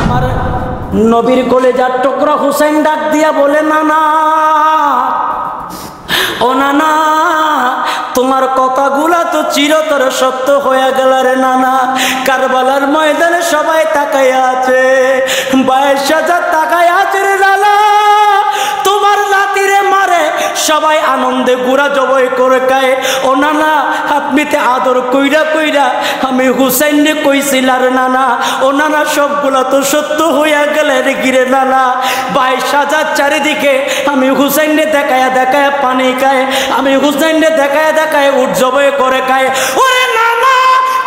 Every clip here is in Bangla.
আমার নবীর কলেজার টুকরা হুসাইন ডাক দিয়া বলে, নানা ও নানা, তোমার কথাগুলা তো চিরতর সত্য হয়ে গেল রে নানা। কারবালার ময়দানে সবাই তাকাইয়া আছে, 22,000 তাকাইয়া আছে রে নানা। তোমার জাতিরে মারে, সবাই আনন্দে গুড়া জবাই করে খায়। ও নানা, আপনিতে আদর কইরা কইরা আমি হুসাইন কইছিল রে নানা। ও নানা, সবগুলা তো সত্য হইয়া গেলে রে গিরে নানা। 22,000 চারিদিকে আমি হুসাইন দেখায়া দেখায়া পানি খায়, আমি হুসাইন দেখায়া দেখায় উঠ জবাই করে খায়। ওরে নানা,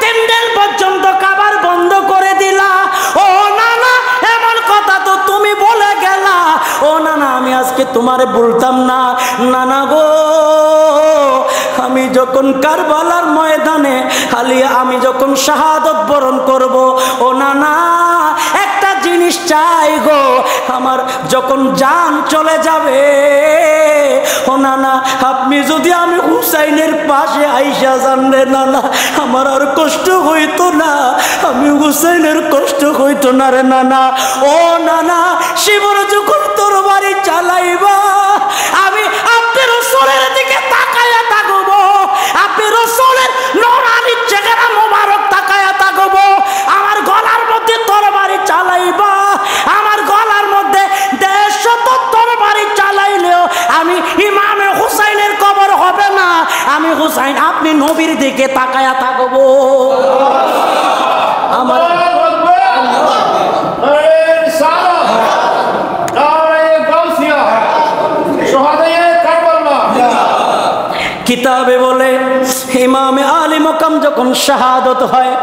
3 দিন পর্যন্ত খাবার বন্ধ করে দিলা। ও নানা, এমন কথা তো তুমি বলে গেলা। ও নানা, আমি আজকে তোমারে বলতাম না। নানা গো, আমি যখন কারবালার ময়দানে আমি যখন শাহাদত বরণ করব, ও নানা একটা জিনিস চাই গো, আমার যখন জান চলে যাবে, ও নানা আপনি যদি আমি হুসাইনের পাশে আইসা যান রে নানা, আমার আর কষ্ট হইতো না, আমি হুসাইনের কষ্ট হইতো না রে নানা। ও নানা, শিবর যখন তরবারি চালাইবা, আমি আপনার রাসূলের দিকে তাকায়া থাকবো, আপনি রাসূলের নূরানি চেহারা মোবারক তাকায়া থাকবো। আমার গলার মধ্যে তরবারি চালাইবা, আমার গলার মধ্যে 150 তরবারি চালাইলেও আমি ইমামে হুসাইনের কবর হবে না। আমি হুসাইন, আপনি নবীর দিকে তাকায়া থাকবো। আমার কিতাবে বলে, ইমামে আলী মকাম যখন শাহাদত হয়,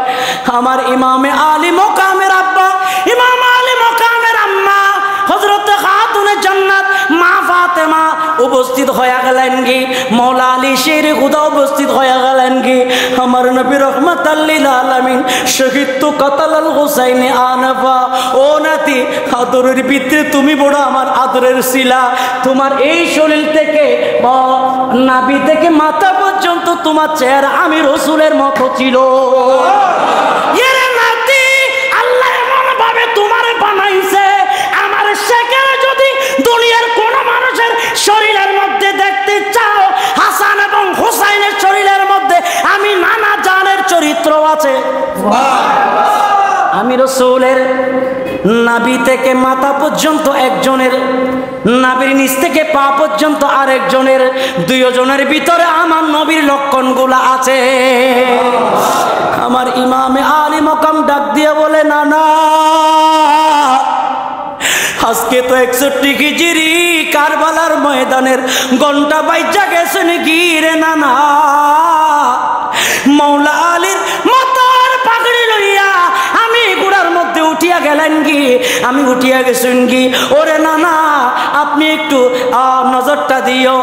আমার ইমামে আলী মকামের আব্বা, ইমাম আলী মকামের আম্মা হযরত খাতুনে জান্নাত মা ফাতেমা উপস্থিত হয়ে গেলেন কি, মওলা আলী শের খুদা উপস্থিত হয়ে গেলেন কি। আমার নবী রহমাতাল লিল আলামিন শহীদ তো কাতালাল হুসাইনে আনফা। ও নাতি, আদরের ভিতরে তুমি বড় আমার আদরের ছিলা। তোমার এই শরীর থেকে নাভি থেকে মাথা পর্যন্ত তোমার চেহারা আমি রাসূলের মতো ছিল। এরে নাতি, আল্লাহ এমন ভাবে তোমারে বানাইছে, আমার শেখের যদি দুনিয়ার কোন মানুষের শরীরের মধ্যে দেখতে চাও, হাসান এবং হুসাইনের শরীরের মধ্যে আমি নানা জানের চরিত্র আছে। আমি রাসূলের নাভি থেকে মাথা পর্যন্ত একজনের, নাভির নিচ থেকে পা পর্যন্ত আরেকজনের, 2 জনের ভিতরে আমার নবীর লক্ষণগুলো আছে। আমার ইমামে আলী মকাম ডাক দিয়ে বলে, নানা আজকে তো 61 হিজরি কারবালার ময়দানের ঘন্টা বাইজা গেছে নাকি রে নানা। মওলা আলীর মাথার পাগড়ি লইয়া আমি গুড়ার মধ্যে উঠিয়া গেলেন কি, আমি উঠিয়া গেছেন কি। ওরে নানা, আপনি একটু নজরটা দিও।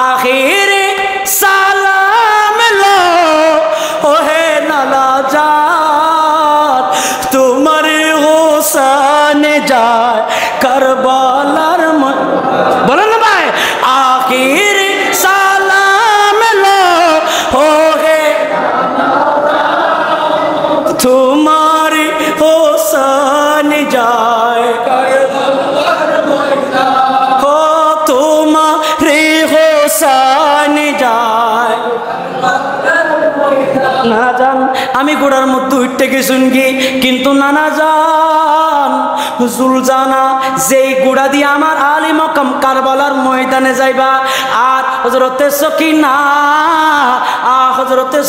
আখিরে সালাম লো ওহে নানা জান, তোমার হোসানে যায় কারবালার। বলেন না ভাই, আখিরে সালাম লো ওহে তোমার হোসানে যায় কারবালার ময়দান, ও তোমার হোসানে যায়। না জান, আমি গোড়ার মধ্যে উঠতে গেছুন কি, কিন্তু নানা জান জুলজানা যেই গুড়া দিয়ে আমার আলী মকাম কারবালার ময়দানে যাইবা, আর হযরতে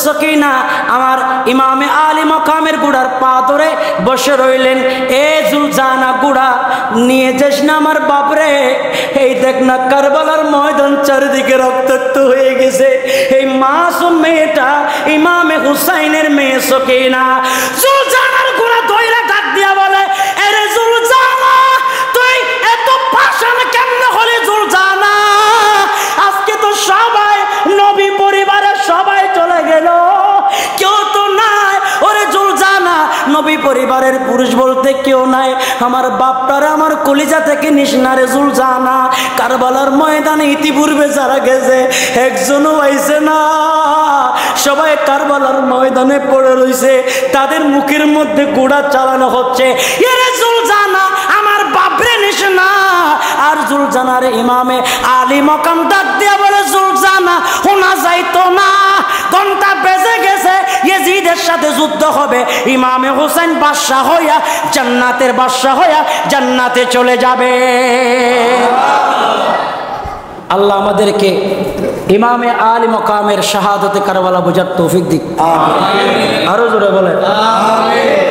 সকিনা আমার ইমামে আলী মকামের গুড়ার পা ধরে বসে রইলেন। এ জুলজানা, গুড়া নিয়ে যাস না আমার বাপরে, এই দেখ না কারবালার ময়দান চারিদিকে রক্তাক্ত হয়ে গেছে। এই মাসুম মেয়েটা ইমামে হুসাইনের মেয়ে সকিনা। জুলজানার গুড়া ধইরা ডাক দিয়া বলে, আরে জুলজানা, তুই এত পাষাণ কেমনে হলি জুলজানা? আজকে তো সবাই নবী পরিবারের সবাই চলে গেল, কেউ তো নাই। ওরে জুলজানা, নবী পরিবারের পুরুষ বলতে কেউ নাই। আমার বাপটারে আমার কলিজা থেকে নিস না রে জুলজানা। কারবালার ময়দানে ইতিপূর্বে যারা গেছে একজনও আইছে না, সবাই কারবালার ময়দানে পড়ে রইছে, তাদের মুখের মধ্যে গোড়া চালানো হচ্ছে। এরে জুলজানা জানার ইমামে আলী মকাম ডাক দিয়া বলে জুলজানা শোনা যাইতো না, ঘন্টা বেজে গেছে, ইয়েজিদের সাথে যুদ্ধ হবে, ইমামে হোসেন বাদশা হইয়া জান্নাতের বাদশা হইয়া জান্নাতে চলে যাবে। আল্লাহ আমাদেরকে ইমামে আলী মকামের শাহাদতে কারবালা বোঝার তৌফিক দিক। আরো জোরে বলে আমিন।